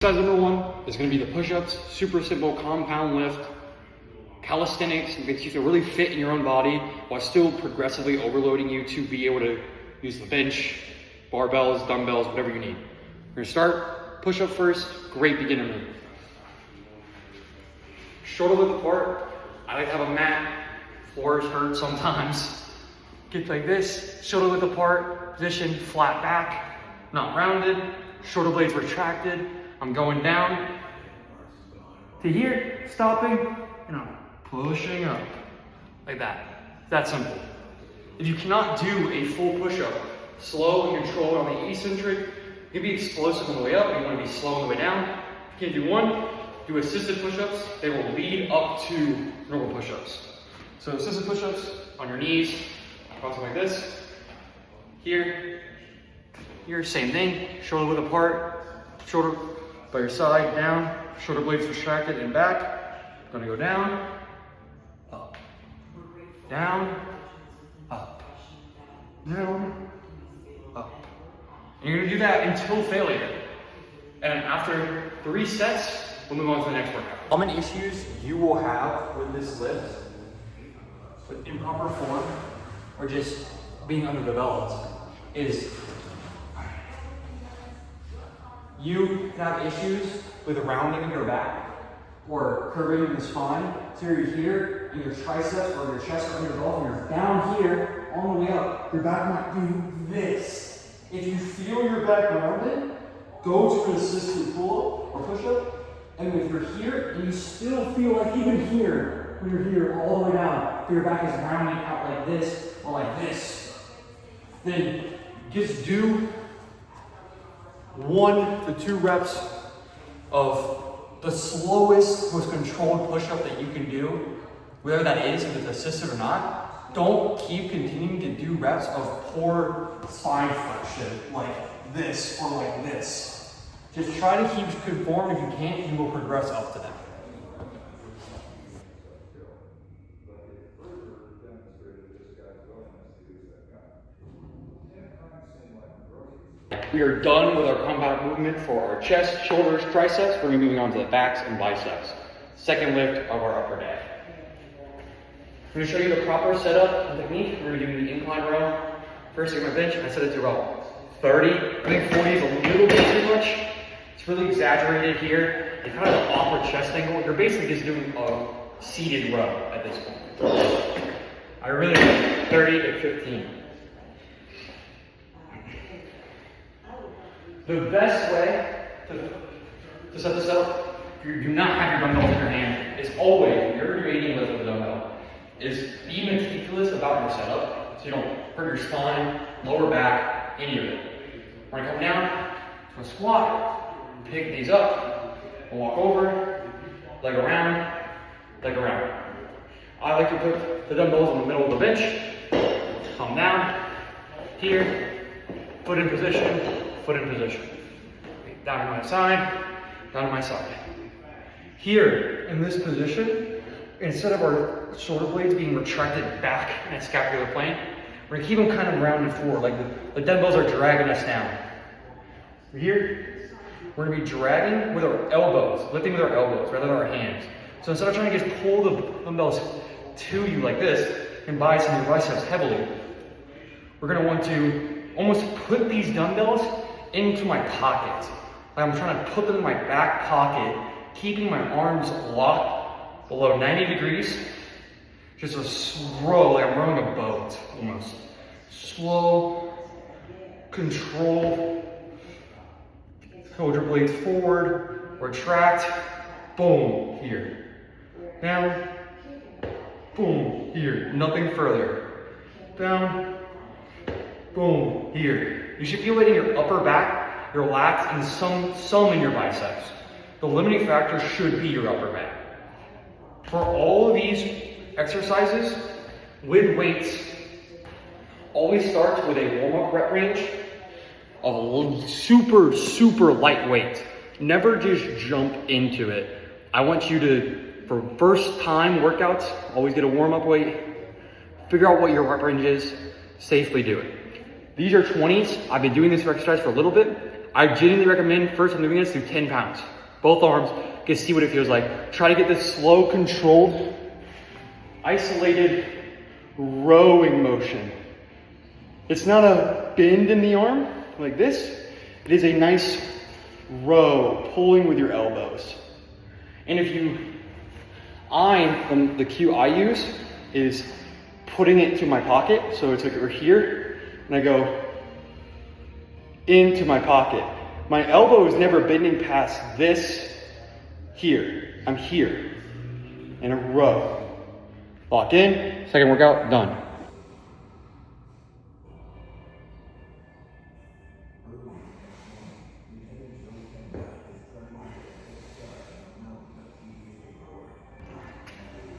Exercise number one is going to be the push-ups. Super simple compound lift. Calisthenics gets you to really fit in your own body while still progressively overloading you to be able to use the bench, barbells, dumbbells, whatever you need. We're going to start push-up first. Great beginner move. Shoulder width apart. I like to have a mat. Floors hurt sometimes. Get like this, shoulder width apart, position, flat back, not rounded, shoulder blades retracted. I'm going down to here, stopping, and I'm pushing up, like that. It's that simple. If you cannot do a full push-up, slow and controlled on the eccentric, you can be explosive on the way up, you want to be slow on the way down. If you can't do one, do assisted push-ups. They will lead up to normal push-ups. So assisted push-ups on your knees, something like this. Here, same thing, shoulder width apart, shoulder by your side, down, shoulder blades retracted and back. Gonna go down, up, down, up, down, up. And you're gonna do that until failure. And after 3 sets, we'll move on to the next workout. Common issues you will have with this lift, with improper form, or just being underdeveloped, is you have issues with rounding in your back or curving in the spine. So you're here in your triceps or your chest or your belt, and you're down here on the way up. Your back might do this. If you feel your back rounded, go to an assisted pull-up or push-up. And if you're here and you still feel like even here, when you're here all the way down, your back is rounding out like this or like this, then just do 1 to 2 reps of the slowest, most controlled push-up that you can do, whether that is, if it's assisted or not. Don't keep continuing to do reps of poor spine flexion like this or like this. Just try to keep conform. If you can't, you will progress up to them. We are done with our compound movement for our chest, shoulders, triceps. We're going to be moving on to the backs and biceps. Second lift of our upper day. I'm going to show you the proper setup and technique. We're going to do the incline row. First, I get my bench, I set it to about 30. I think 40 is a little bit too much. It's really exaggerated here. It's kind of an awkward chest angle. You're basically just doing a seated row at this point. I really like 30 to 15. The best way to set this up, if you do not have your dumbbells in your hand, is always, when you're creating lift with a dumbbell, is be meticulous about your setup so you don't hurt your spine, lower back, any of it. When I come down to a squat, pick these up, walk over, leg around, leg around. I like to put the dumbbells in the middle of the bench, come down, here, foot in position, foot in position. Down to my side, down to my side. Here, in this position, instead of our shoulder blades being retracted back in a scapular plane, we're gonna keep them kind of rounded forward, like the dumbbells are dragging us down. Here, we're gonna be dragging with our elbows, lifting with our elbows rather than our hands. So instead of trying to just pull the dumbbells to you like this and biceps your biceps heavily, we're gonna want to almost put these dumbbells into my pocket. Like I'm trying to put them in my back pocket, keeping my arms locked below 90 degrees. Just a slow, like I'm rowing a boat almost. Slow, control, shoulder blades forward, retract, boom, here. Down, boom, here, nothing further. Down, boom, here. You should feel it in your upper back, your lats, and some in your biceps. The limiting factor should be your upper back. For all of these exercises with weights, always start with a warm-up rep range of super, super lightweight. Never just jump into it. I want you to, for first time workouts, always get a warm-up weight, figure out what your rep range is, safely do it. These are 20s. I've been doing this exercise for a little bit. I genuinely recommend first time doing this, do 10 pounds. Both arms, you can see what it feels like. Try to get this slow, controlled, isolated rowing motion. It's not a bend in the arm like this. It is a nice row, pulling with your elbows. And if you, the cue I use is putting it to my pocket. So it's like over here, and I go into my pocket. My elbow is never bending past this here. I'm here in a row. Lock in, second workout, done.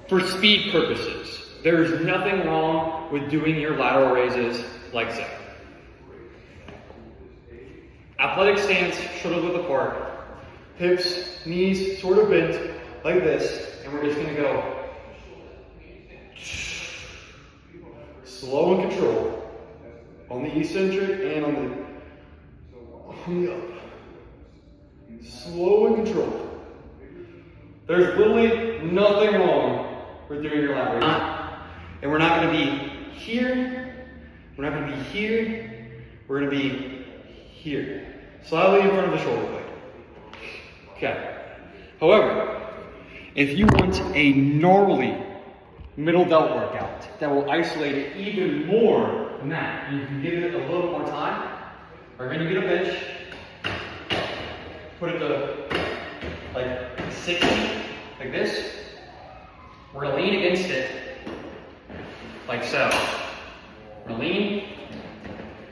For speed purposes, there's nothing wrong with doing your lateral raises like so. Athletic stance, shoulders width apart, hips, knees sort of bent like this, and we're just gonna go slow and controlled on the eccentric and on the up. Slow and controlled. There's literally nothing wrong with doing your lat raises. And we're not gonna be here, we're not gonna be here, we're gonna be here. Slightly in front of the shoulder blade. Okay. However, if you want a gnarly middle delt workout that will isolate it even more than that, and you can give it a little more time, we're going to get a bench, put it to like 60, like this. We're going to lean against it, like so. We're going to lean,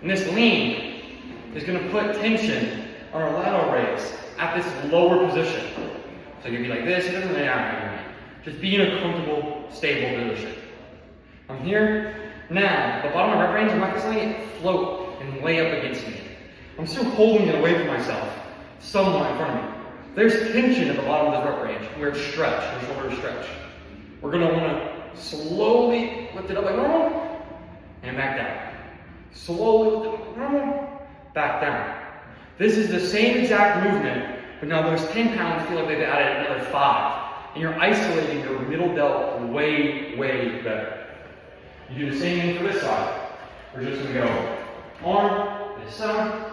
and this lean is going to put tension on our lateral raise at this lower position. So you'll be like this, it doesn't lay down. Just be in a comfortable, stable position. I'm here. Now, the bottom of rep range, I'm not just letting it float and lay up against me. I'm still holding it away from myself, somewhat in front of me. There's tension at the bottom of the rep range where it's stretched, the shoulders stretch. We're going to want to slowly lift it up like normal and back down. Slowly lift it up like normal, back down. This is the same exact movement, but now those 10 pounds feel like they've added another 5. And you're isolating your middle delt way, way better. You do the same thing for this side. We're just going to go arm, this side,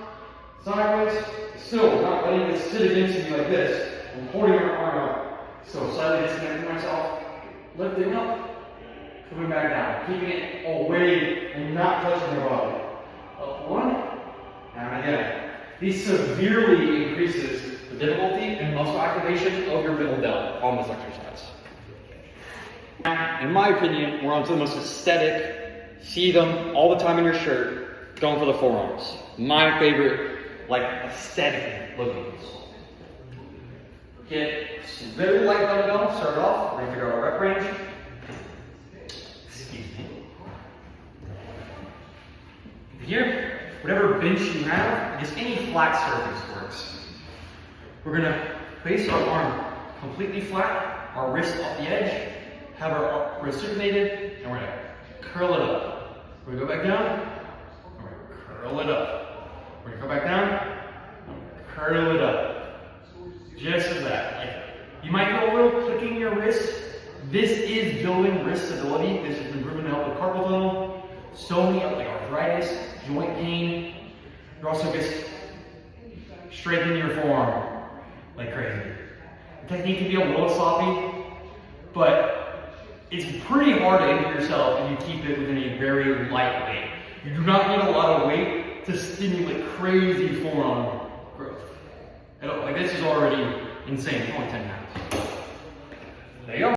sideways, still not letting it sit against me like this. I'm holding your arm up. So slightly disconnecting myself, lifting up, coming back down, keeping it away and not touching your body. Up one, and again. This severely increases the difficulty and muscle activation of your middle delt on this exercise. In my opinion, we're on to the most aesthetic, see them all the time in your shirt, going for the forearms. My favorite, like, aesthetic looking. Get very light dumbbell, start off, we're gonna figure out our rep range. Excuse me. Here. Whatever bench you have, just any flat surface works. We're gonna place our arm completely flat, our wrist off the edge, have our wrist supinated, and we're gonna curl it up. We're gonna go back down, we're gonna curl it up. We're gonna go back down, curl it up. Just as that. Like, you might feel a little clicking in your wrist. This is building wrist stability. This has been proven to help with carpal tunnel, so many like arthritis, joint pain. You also just strengthen your forearm like crazy. The technique can be a little sloppy, but it's pretty hard to injure yourself and you keep it within a very light weight. You do not need a lot of weight to stimulate crazy forearm growth. Like this is already insane, it's only 10 pounds. There you go.